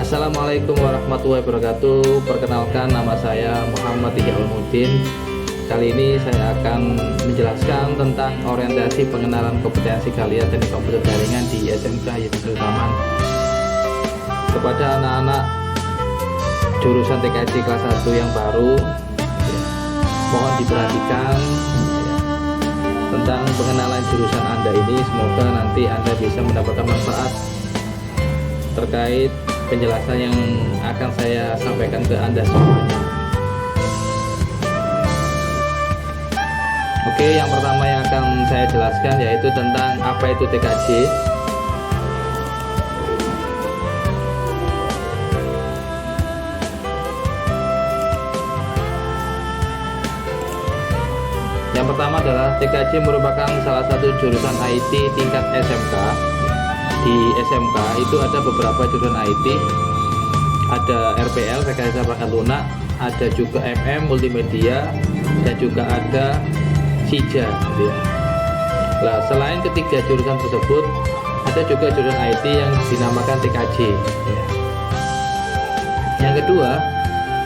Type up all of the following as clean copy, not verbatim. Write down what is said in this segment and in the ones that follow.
Assalamualaikum warahmatullahi wabarakatuh. Perkenalkan, nama saya Muhammad Ihya Ulumuddin. Kali ini saya akan menjelaskan tentang orientasi pengenalan kompetensi kalian teknik komputer jaringan di SMK Yusuf Taman kepada anak-anak jurusan TKJ kelas 1 yang baru. Mohon diperhatikan tentang pengenalan jurusan Anda ini. Semoga nanti Anda bisa mendapatkan manfaat terkait penjelasan yang akan saya sampaikan ke Anda semuanya. Oke, yang pertama yang akan saya jelaskan yaitu tentang apa itu TKJ. Yang pertama adalah TKJ merupakan salah satu jurusan IT tingkat SMK. Di SMK itu ada beberapa jurusan IT, ada RPL, rekayasa perangkat lunak, ada juga MM, multimedia, dan juga ada SIJA gitu ya. Nah, selain ketiga jurusan tersebut, ada juga jurusan IT yang dinamakan TKJ ya. Yang kedua,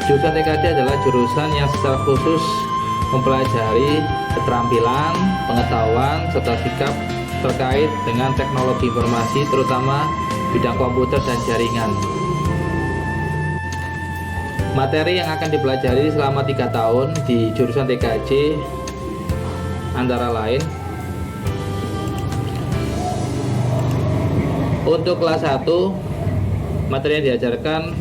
jurusan TKJ adalah jurusan yang secara khusus mempelajari keterampilan, pengetahuan, serta sikap terkait dengan teknologi informasi, terutama bidang komputer dan jaringan. Materi yang akan dipelajari selama 3 tahun di jurusan TKJ antara lain: untuk kelas 1, materi yang diajarkan: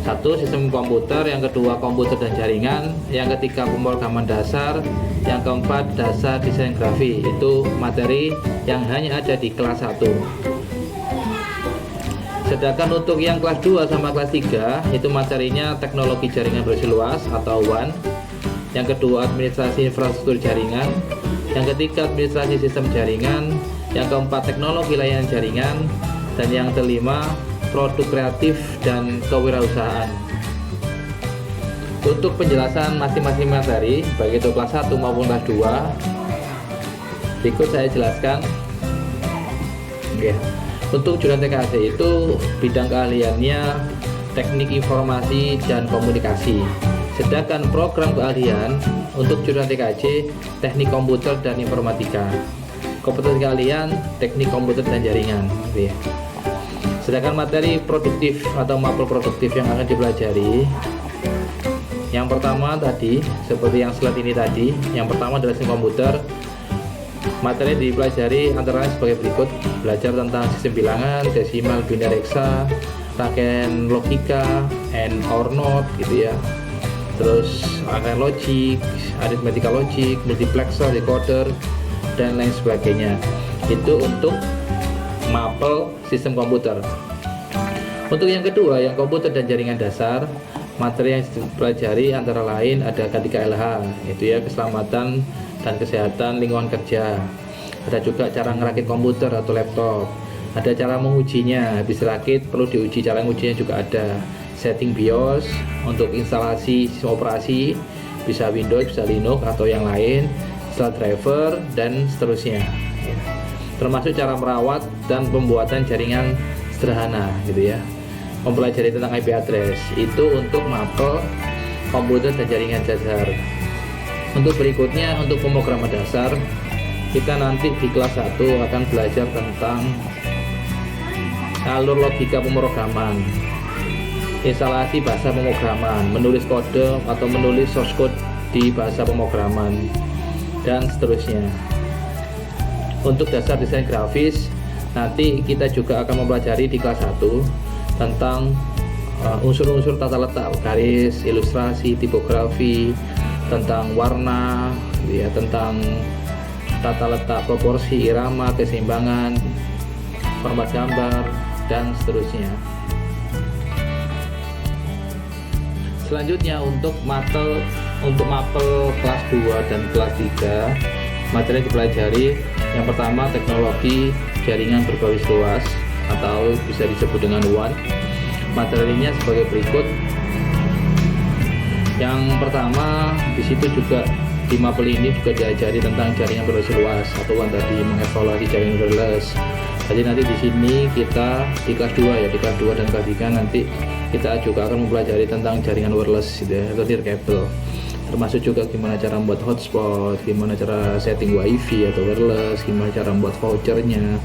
1. Sistem komputer, yang kedua komputer dan jaringan, yang ketiga pemrograman dasar, yang keempat dasar desain grafis. Itu materi yang hanya ada di kelas 1. Sedangkan untuk yang kelas 2 sama kelas 3 itu materinya teknologi jaringan berisi luas atau WAN, yang kedua administrasi infrastruktur jaringan, yang ketiga administrasi sistem jaringan, yang keempat teknologi layanan jaringan, dan yang kelima produk kreatif dan kewirausahaan. Untuk penjelasan masing-masing materi, baik itu kelas 1 maupun kelas 2, berikut saya jelaskan. Oke. Untuk jurusan TKJ itu bidang keahliannya teknik informasi dan komunikasi. Sedangkan program keahlian untuk jurusan TKJ teknik komputer dan informatika. Kompetensi keahlian teknik komputer dan jaringan gitu ya. Sedangkan materi produktif atau mapel produktif yang akan dipelajari, yang pertama tadi seperti yang slide ini tadi, yang pertama adalah sistem komputer. Materi dipelajari antara lain sebagai berikut: belajar tentang sistem bilangan, desimal, biner, hexa, rangkaian logika, and or not gitu ya. Terus rangkaian logik, aritmetika logik, multiplexer, decoder, dan lain sebagainya. Itu untuk mapel sistem komputer. Untuk yang kedua, yang komputer dan jaringan dasar, materi yang dipelajari antara lain ada K3LH, itu ya, keselamatan dan kesehatan lingkungan kerja. Ada juga cara ngerakit komputer atau laptop. Ada cara mengujinya, habis rakit perlu diuji, cara mengujinya juga ada. Setting BIOS untuk instalasi sistem operasi, bisa Windows, bisa Linux atau yang lain, install driver dan seterusnya. Termasuk cara merawat dan pembuatan jaringan sederhana gitu ya. Mempelajari tentang IP address itu untuk mapel komputer dan jaringan dasar. Untuk berikutnya, untuk pemrograman dasar, kita nanti di kelas 1 akan belajar tentang alur logika pemrograman, instalasi bahasa pemrograman, menulis kode atau menulis source code di bahasa pemrograman, dan seterusnya. Untuk dasar desain grafis, nanti kita juga akan mempelajari di kelas 1 tentang unsur-unsur tata letak garis, ilustrasi, tipografi, tentang warna, ya, tentang tata letak proporsi, irama, keseimbangan, format gambar, dan seterusnya. Selanjutnya untuk mapel kelas 2 dan kelas 3, materi yang dipelajari yang pertama teknologi jaringan berbasis luas atau bisa disebut dengan WAN. Materinya sebagai berikut. Yang pertama, di situ juga di mapel ini juga diajari tentang jaringan berbasis luas atau WAN tadi, mengevaluasi jaringan wireless, Jadi nanti di sini kita di kelas 2 ya, di kelas 2 dan kelas 3 nanti kita juga akan mempelajari tentang jaringan wireless gitu ya, atau nirkabel. Termasuk juga gimana cara membuat hotspot, gimana cara setting wifi atau wireless, gimana cara membuat vouchernya,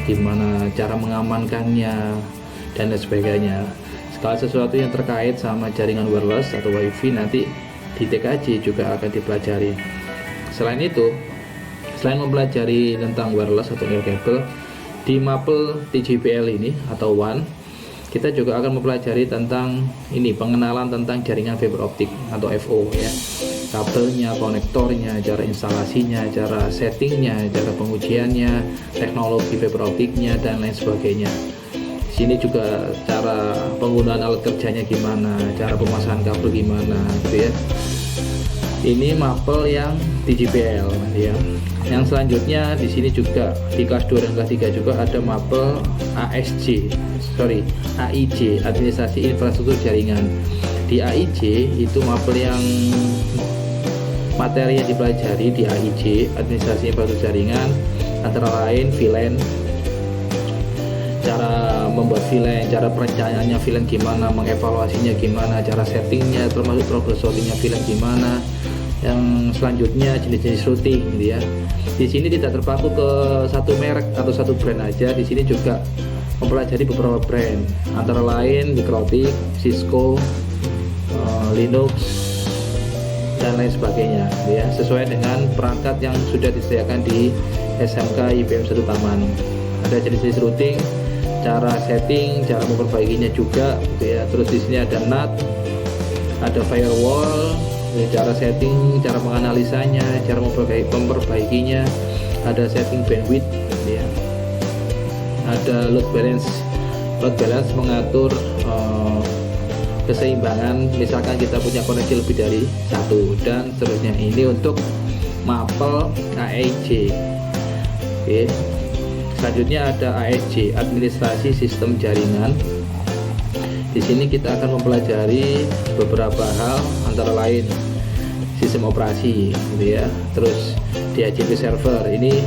gimana cara mengamankannya, dan lain sebagainya. Segala sesuatu yang terkait sama jaringan wireless atau wifi nanti di TKJ juga akan dipelajari. Selain itu, selain mempelajari tentang wireless atau nirkabel, di mapel TJPL ini atau WAN, kita juga akan mempelajari tentang ini, pengenalan tentang jaringan fiber optik atau FO ya. Kabelnya, konektornya, cara instalasinya, cara settingnya, cara pengujiannya, teknologi fiber optiknya, dan lain sebagainya. Di sini juga cara penggunaan alat kerjanya gimana, cara pemasangan kabel gimana gitu ya. Ini mapel yang TJPL ya. Yang selanjutnya di sini juga di kelas 2 dan kelas 3 juga ada mapel AIJ, administrasi infrastruktur jaringan. Di AIJ itu mapel yang materi yang dipelajari di AIJ, administrasi infrastruktur jaringan, antara lain VLAN, cara membuat VLAN, cara perencanaannya VLAN gimana, mengevaluasinya gimana, cara settingnya, termasuk troubleshootingnya VLAN gimana. Yang selanjutnya jenis-jenis routing gitu ya. Di sini tidak terpaku ke satu merek atau satu brand aja. Di sini juga mempelajari beberapa brand, antara lain Microtik, Cisco, Linux, dan lain sebagainya gitu ya, sesuai dengan perangkat yang sudah disediakan di SMK IPM 1 Taman. Ada jenis-jenis routing, cara setting, cara memperbaikinya juga gitu ya. Terus di sini ada NAT, ada firewall, cara setting, cara menganalisanya, cara memperbaikinya, ada setting bandwidth ya. Ada load balance mengatur keseimbangan, misalkan kita punya koneksi lebih dari satu, dan seterusnya. Ini untuk mapel AIJ. Oke. Selanjutnya ada ASJ, administrasi sistem jaringan. Di sini kita akan mempelajari beberapa hal, antara lain sistem operasi gitu ya. Terus DHCP server ini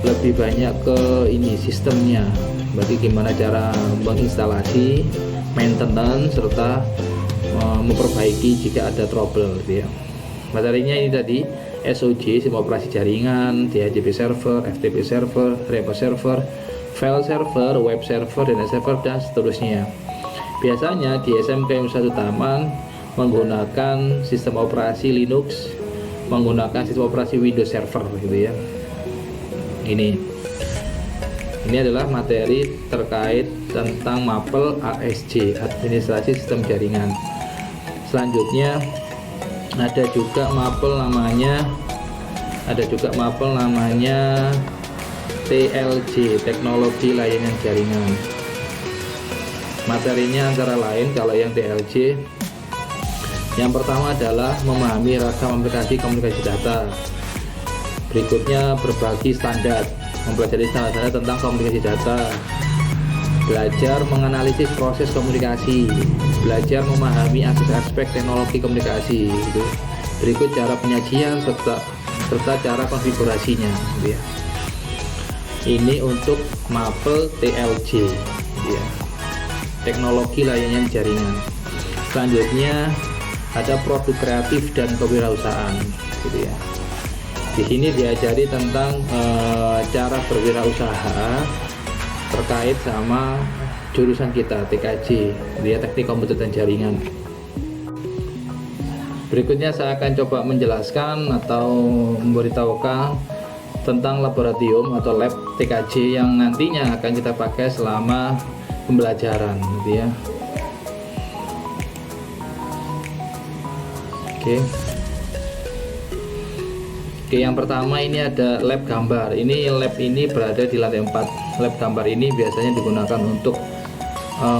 lebih banyak ke ini sistemnya, berarti gimana cara menginstalasi, maintenance, serta memperbaiki jika ada trouble gitu ya. Materinya ini tadi SOJ, sistem operasi jaringan, DHCP server, FTP server, repo server, file server, web server, dan server, dan seterusnya. Biasanya di SMK 1 Taman menggunakan sistem operasi Linux, menggunakan sistem operasi Windows Server gitu ya. Ini adalah materi terkait tentang mapel ASJ, administrasi sistem jaringan. Selanjutnya ada juga mapel namanya TLJ, teknologi layanan jaringan. Materinya antara lain, kalau yang TLJ, yang pertama adalah memahami ragam aplikasi komunikasi data. Berikutnya berbagi standar, mempelajari standar tentang komunikasi data, belajar menganalisis proses komunikasi, belajar memahami aspek teknologi komunikasi gitu. Berikut cara penyajian serta cara konfigurasinya gitu ya. Ini untuk mapel TLJ ya, teknologi layanan jaringan. Selanjutnya ada produk kreatif dan kewirausahaan gitu ya. Di sini diajari tentang cara berwirausaha terkait sama jurusan kita TKJ, dia teknik komputer dan jaringan. Berikutnya saya akan coba menjelaskan atau memberitahukan tentang laboratorium atau lab TKJ yang nantinya akan kita pakai selama pembelajaran gitu ya. Oke, yang pertama ini ada lab gambar. Ini lab ini berada di lantai 4. Lab gambar ini biasanya digunakan untuk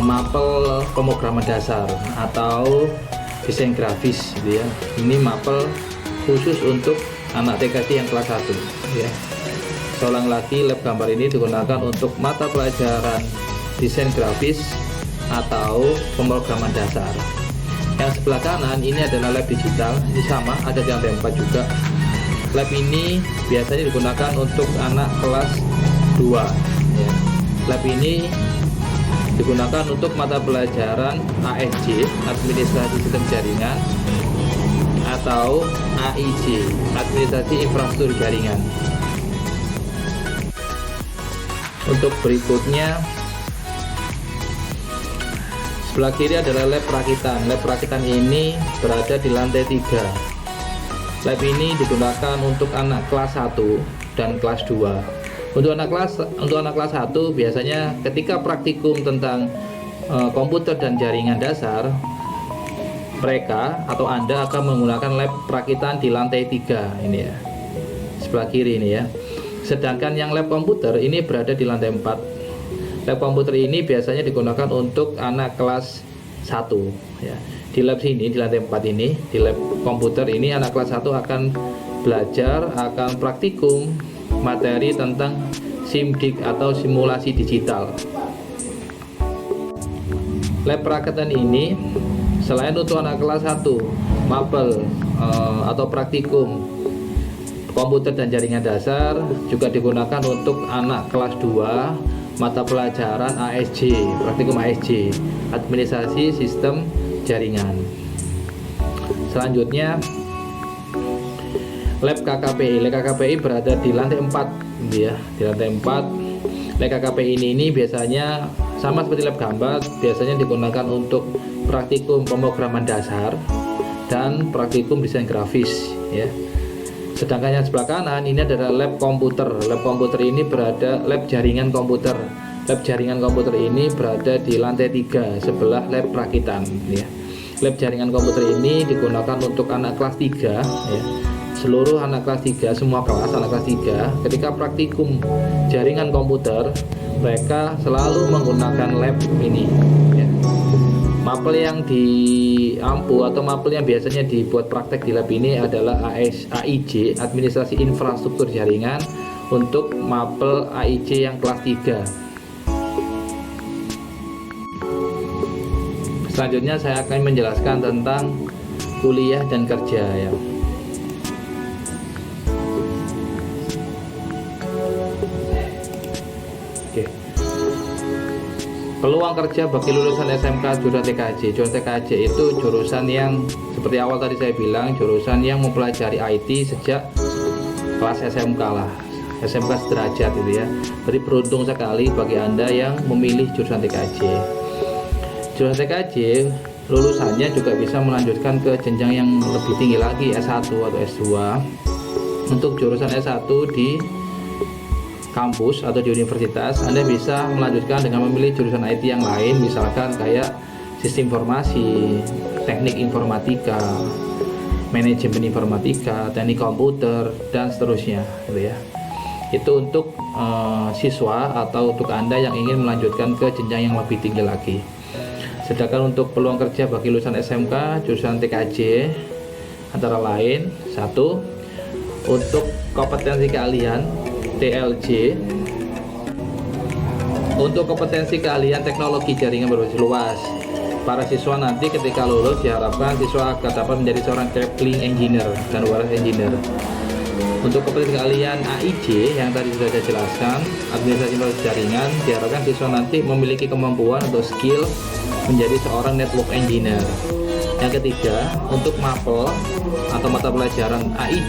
mapel pemrograman dasar atau desain grafis gitu ya. Ini mapel khusus untuk anak TKJ yang kelas 1 ya. Seorang lagi, lab gambar ini digunakan untuk mata pelajaran desain grafis atau pemrograman dasar. Yang sebelah kanan ini adalah lab digital, ini sama, ada di lantai 4 juga. Lab ini biasanya digunakan untuk anak kelas 2 ya. lab ini digunakan untuk mata pelajaran ASJ, Administrasi Sistem Jaringan, atau AIJ, Administrasi Infrastruktur Jaringan. Untuk berikutnya, sebelah kiri adalah lab perakitan. Lab perakitan ini berada di lantai 3. Lab ini digunakan untuk anak kelas 1 dan kelas 2. Untuk anak kelas 1 biasanya ketika praktikum tentang komputer dan jaringan dasar, mereka atau Anda akan menggunakan lab perakitan di lantai 3 ini ya, sebelah kiri ini ya. Sedangkan yang lab komputer ini berada di lantai 4. Lab komputer ini biasanya digunakan untuk anak kelas 1 ya. Di lab sini, di lantai 4 ini, di lab komputer ini anak kelas 1 akan belajar, akan praktikum materi tentang SIMDIK atau simulasi digital. Lab perakitan ini selain untuk anak kelas 1 mapel atau praktikum komputer dan jaringan dasar, juga digunakan untuk anak kelas 2 mata pelajaran ASJ, praktikum ASJ, Administrasi Sistem Jaringan. Selanjutnya lab KKPI. Lab KKPI berada di lantai 4 ya, di lantai 4. Lab KKPI ini biasanya sama seperti lab gambar, biasanya digunakan untuk praktikum pemrograman dasar dan praktikum desain grafis ya. Sedangkan yang sebelah kanan ini adalah lab komputer. Lab komputer ini berada, lab jaringan komputer. Lab jaringan komputer ini berada di lantai 3 sebelah lab perakitan ya. Lab jaringan komputer ini digunakan untuk anak kelas 3 ya. Seluruh anak kelas 3, semua kelas anak kelas 3 ketika praktikum jaringan komputer, mereka selalu menggunakan lab ini ya. Mapel yang diampu atau mapel yang biasanya dibuat praktek di lab ini adalah AIJ, Administrasi Infrastruktur Jaringan, untuk mapel AIJ yang kelas 3. Selanjutnya saya akan menjelaskan tentang kuliah dan kerja ya. Peluang kerja bagi lulusan SMK jurusan TKJ. Jurusan TKJ itu jurusan yang seperti awal tadi saya bilang, jurusan yang mempelajari IT sejak kelas SMK lah, SMK sederajat gitu ya. Jadi beruntung sekali bagi Anda yang memilih jurusan TKJ. Jurusan TKJ lulusannya juga bisa melanjutkan ke jenjang yang lebih tinggi lagi, S1 atau S2. Untuk jurusan S1 di kampus atau di universitas, Anda bisa melanjutkan dengan memilih jurusan IT yang lain, misalkan kayak sistem informasi, teknik informatika, manajemen informatika, teknik komputer, dan seterusnya gitu ya. Itu untuk siswa atau untuk Anda yang ingin melanjutkan ke jenjang yang lebih tinggi lagi. Sedangkan untuk peluang kerja bagi lulusan SMK jurusan TKJ antara lain, 1, untuk kompetensi keahlian TLJ. Untuk kompetensi keahlian teknologi jaringan berbasis luas, para siswa nanti ketika lulus diharapkan siswa akan dapat menjadi seorang cabling engineer dan wireless engineer. Untuk kompetensi keahlian AIJ yang tadi sudah saya jelaskan, administrasi jaringan, diharapkan siswa nanti memiliki kemampuan atau skill menjadi seorang network engineer. Yang ketiga, untuk mapel atau mata pelajaran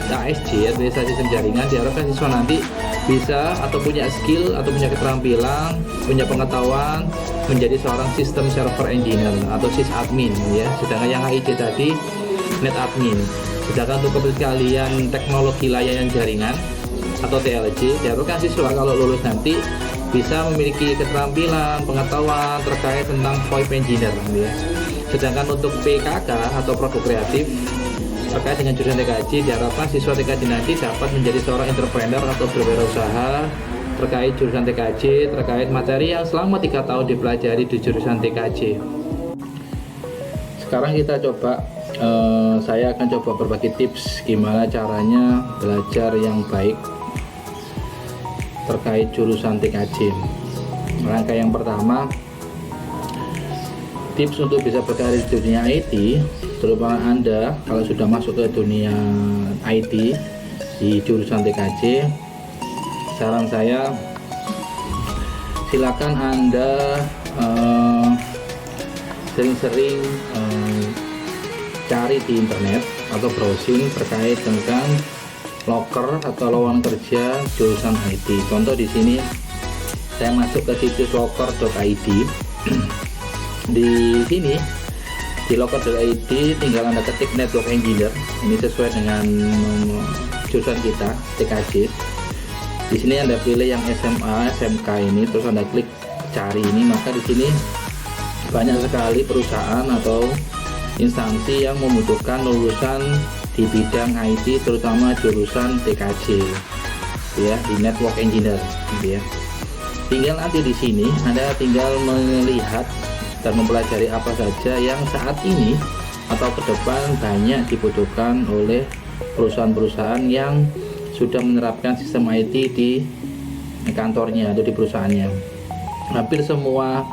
ASJ, Administrasi Sistem Jaringan, diharapkan siswa nanti bisa atau punya skill atau punya keterampilan, punya pengetahuan menjadi seorang sistem server engineer atau sysadmin ya. Sedangkan yang AIJ tadi net admin. Sedangkan untuk kompetensi keahlian teknologi layanan jaringan atau TLJ, diharapkan siswa kalau lulus nanti bisa memiliki keterampilan, pengetahuan terkait tentang VoIP engineer ya. Sedangkan untuk PKK atau produk kreatif terkait dengan jurusan TKJ, diharapkan siswa TKJ nanti dapat menjadi seorang entrepreneur atau berwirausaha terkait jurusan TKJ, terkait materi yang selama 3 tahun dipelajari di jurusan TKJ. Sekarang kita coba, saya akan coba berbagi tips gimana caranya belajar yang baik terkait jurusan TKJ. Langkah yang pertama, tips untuk bisa berkarir di dunia IT, terutama Anda kalau sudah masuk ke dunia IT di jurusan TKJ, saran saya silakan Anda sering-sering cari di internet atau browsing terkait tentang loker atau lowongan kerja jurusan IT. Contoh di sini saya masuk ke situs loker.id. Di sini di loker.id tinggal Anda ketik network engineer, ini sesuai dengan jurusan kita TKJ. Di sini Anda pilih yang SMA, SMK ini, terus Anda klik cari ini, maka di sini banyak sekali perusahaan atau instansi yang membutuhkan lulusan di bidang IT, terutama jurusan TKJ, ya, di network engineer, gitu ya. Tinggal nanti di sini Anda tinggal melihat dan mempelajari apa saja yang saat ini atau ke depan banyak dibutuhkan oleh perusahaan-perusahaan yang sudah menerapkan sistem IT di kantornya atau di perusahaannya. Hampir semua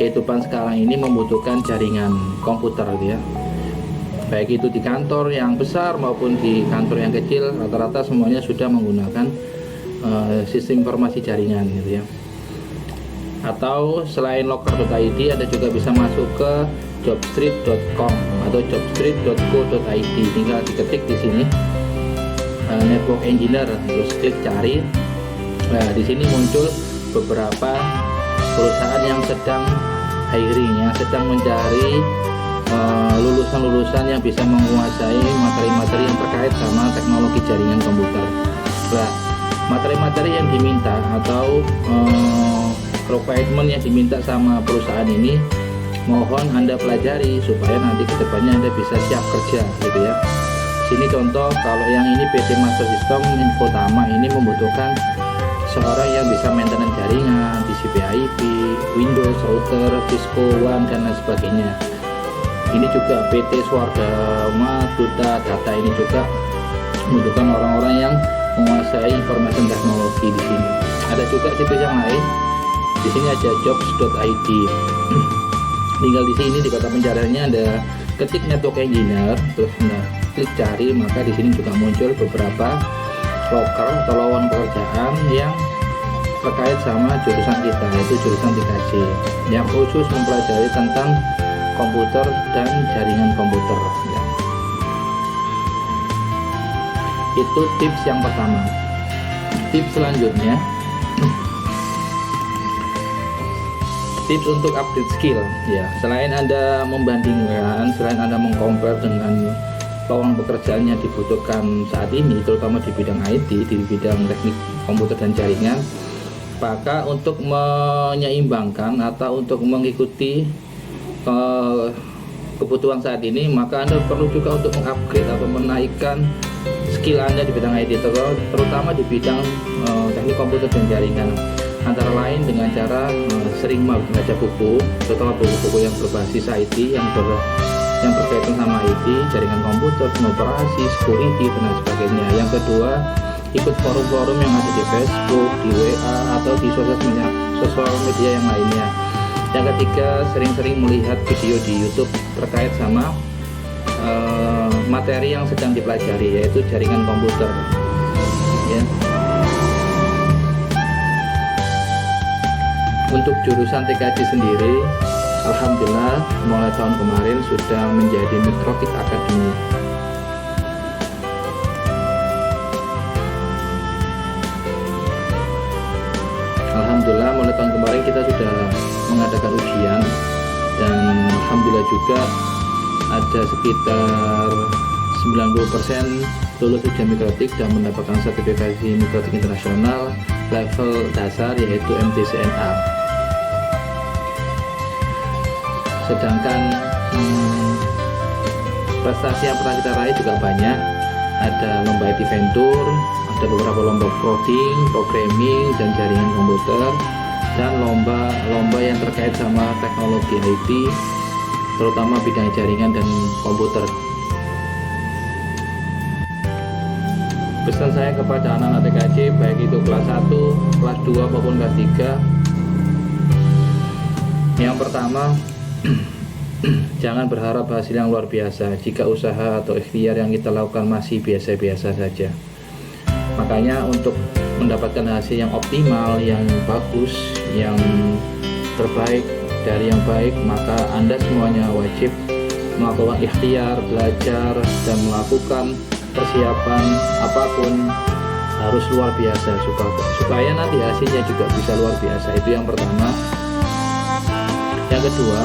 kehidupan sekarang ini membutuhkan jaringan komputer, ya, baik itu di kantor yang besar maupun di kantor yang kecil, rata-rata semuanya sudah menggunakan sistem informasi jaringan, gitu ya. Atau selain loker.id, Anda juga bisa masuk ke jobstreet.com atau jobstreet.co.id. Tinggal diketik di sini network engineer, terus klik cari. Nah, di sini muncul beberapa perusahaan yang sedang hiring, yang sedang mencari lulusan-lulusan yang bisa menguasai materi-materi yang terkait sama teknologi jaringan komputer. Nah, materi-materi yang diminta atau requirement yang diminta sama perusahaan ini mohon Anda pelajari supaya nanti kedepannya Anda bisa siap kerja, gitu ya. Sini contoh, kalau yang ini PT Master System Infotama ini membutuhkan seorang yang bisa maintenance jaringan, TCP/IP, Windows, router, Cisco WAN dan lain sebagainya. Ini juga PT Swargama Duta Data ini juga membutuhkan orang-orang yang menguasai informasi teknologi di sini. Ada juga situs yang lain. Di sini ada jobs.id. Tinggal di sini di kota pencariannya Anda ketik network engineer, terus Anda klik cari, maka di sini juga muncul beberapa loker atau lowongan pekerjaan yang terkait sama jurusan kita, yaitu jurusan TKJ, yang khusus mempelajari tentang komputer dan jaringan komputer, ya. Itu tips yang pertama. Tips selanjutnya, tips untuk update skill, ya. Selain Anda membandingkan, selain Anda mengcompare dengan lowongan pekerjaan yang dibutuhkan saat ini, terutama di bidang IT, di bidang teknik komputer dan jaringan, maka untuk menyeimbangkan atau untuk mengikuti kebutuhan saat ini, maka Anda perlu juga untuk mengupgrade atau menaikkan skill Anda di bidang IT, terutama di bidang teknik komputer dan jaringan. Antara lain dengan cara sering membaca buku, terutama buku-buku yang berbasis IT, yang berkaitan sama IT, jaringan komputer, operasi, security, dan lain sebagainya. Yang kedua, ikut forum-forum yang ada di Facebook, di WA, atau di sosial media yang lainnya. Yang ketiga, sering-sering melihat video di YouTube terkait sama materi yang sedang dipelajari, yaitu jaringan komputer, ya. Untuk jurusan TKJ sendiri, alhamdulillah mulai tahun kemarin sudah menjadi Mikrotik Academy. Alhamdulillah mulai tahun kemarin kita sudah mengadakan ujian, dan alhamdulillah juga ada sekitar 90% lulus ujian Mikrotik dan mendapatkan sertifikasi Mikrotik internasional level dasar, yaitu MTCNA. Sedangkan prestasi yang pernah kita raih juga banyak. Ada lomba IT Venture, ada beberapa lomba coding, programming, dan jaringan komputer, dan lomba yang terkait sama teknologi IT, terutama bidang jaringan dan komputer. Pesan saya kepada anak-anak TKJ, baik itu kelas 1, kelas 2 maupun kelas 3, yang pertama, jangan berharap hasil yang luar biasa jika usaha atau ikhtiar yang kita lakukan masih biasa-biasa saja. Makanya untuk mendapatkan hasil yang optimal, yang bagus, yang terbaik dari yang baik, maka Anda semuanya wajib melakukan ikhtiar, belajar, dan melakukan persiapan apapun harus luar biasa supaya nanti hasilnya juga bisa luar biasa. Itu yang pertama. Yang kedua,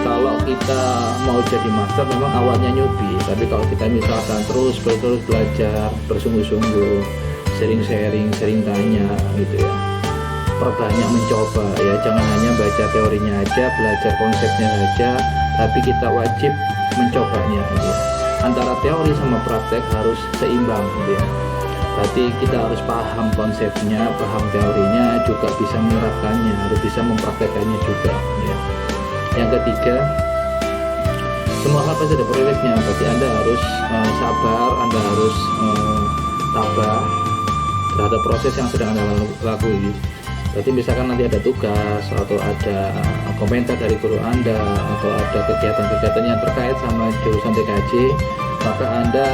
kalau kita mau jadi master memang awalnya newbie, tapi kalau kita misalkan terus belajar bersungguh-sungguh, sering sharing, sering tanya gitu ya, perbanyak mencoba ya, jangan hanya baca teorinya aja, belajar konsepnya saja, tapi kita wajib mencobanya gitu ya. Antara teori sama praktek harus seimbang gitu ya. Berarti kita harus paham konsepnya, paham teorinya, juga bisa menerapkannya, harus bisa mempraktekannya juga ya. Yang ketiga, semua hal pasti ada prosesnya, berarti Anda harus sabar, Anda harus tabah terhadap proses yang sedang Anda lalui. Berarti misalkan nanti ada tugas atau ada komentar dari guru Anda atau ada kegiatan-kegiatan yang terkait sama jurusan TKJ, maka Anda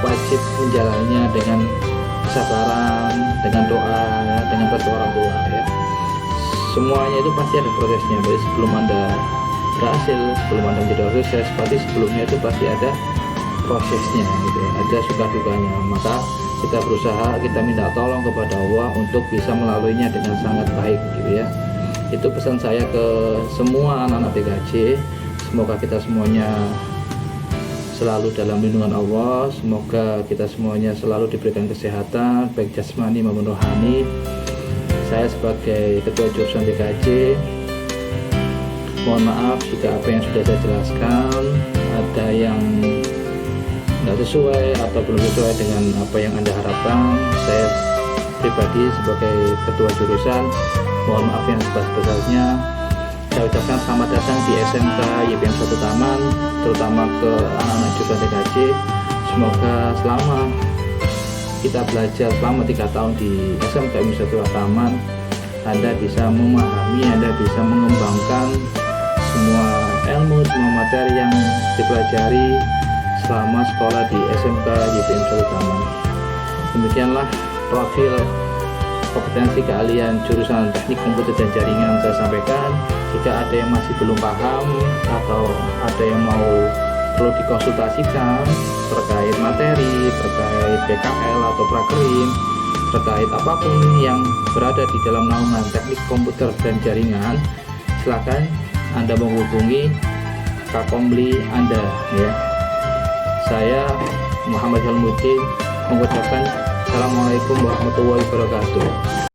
wajib menjalannya dengan kesabaran, dengan doa, dengan restu orang tua ya. Semuanya itu pasti ada prosesnya. Jadi sebelum Anda berhasil, sebelum Anda menjadi orang sukses, pasti sebelumnya itu pasti ada prosesnya gitu ya, ada suka dukanya. Maka kita berusaha, kita minta tolong kepada Allah untuk bisa melaluinya dengan sangat baik gitu ya. Itu pesan saya ke semua anak-anak TKJ. Semoga kita semuanya selalu dalam lindungan Allah, semoga kita semuanya selalu diberikan kesehatan baik jasmani maupun rohani. Saya sebagai ketua jurusan TKJ mohon maaf jika apa yang sudah saya jelaskan ada yang tidak sesuai atau belum sesuai dengan apa yang Anda harapkan. Saya pribadi sebagai ketua jurusan mohon maaf yang sebesar-besarnya. Saya ucapkan selamat datang di SMK YPM 1 Taman, terutama ke anak-anak jurusan TKJ. Semoga selama kita belajar selama 3 tahun di SMK YPM 1 Taman, Anda bisa memahami, Anda bisa mengembangkan semua ilmu, semua materi yang dipelajari selama sekolah di SMK YPM 1 Taman. Demikianlah profil kompetensi keahlian jurusan teknik komputer dan jaringan saya sampaikan. Jika ada yang masih belum paham atau ada yang mau perlu dikonsultasikan terkait materi, terkait PKL atau prakerin, terkait apapun yang berada di dalam naungan teknik komputer dan jaringan, silakan Anda menghubungi Kakomli Anda ya. Saya Muhammad Helmuddin mengucapkan Assalamualaikum warahmatullahi wabarakatuh.